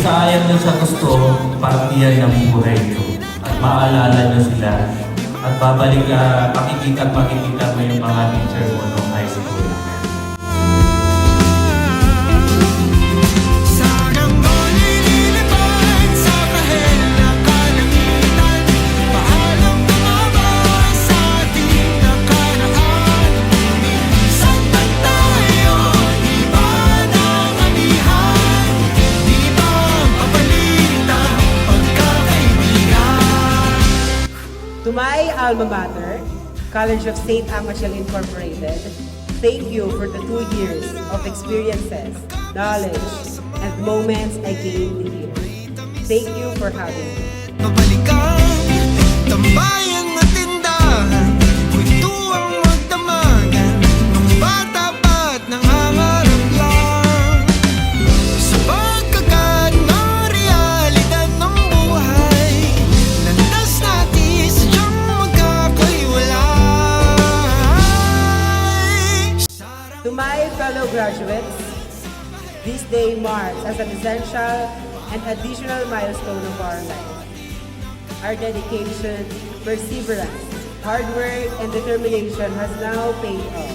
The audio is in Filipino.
sayang nyo sa gusto, partiyan ng buhay nyo. At maalala nyo sila. At babalik ka, makikita mo yung mga teacher mo nung high school. To my alma mater, College of St. Amachel Incorporated, thank you for the 2 years of experiences, knowledge, and moments I gained here. Thank you for having me. Mabalikan, tambayan na tindahan, kwentuang magdamagan, ng bata pa't nangangarap lang. Sa pagkakat ng realidad ng buhay, landas natin sadyang magkakaiwalay. To my fellow graduates, this day marks as an essential and additional milestone of our life. Our dedication, perseverance, hard work, and determination has now paid off.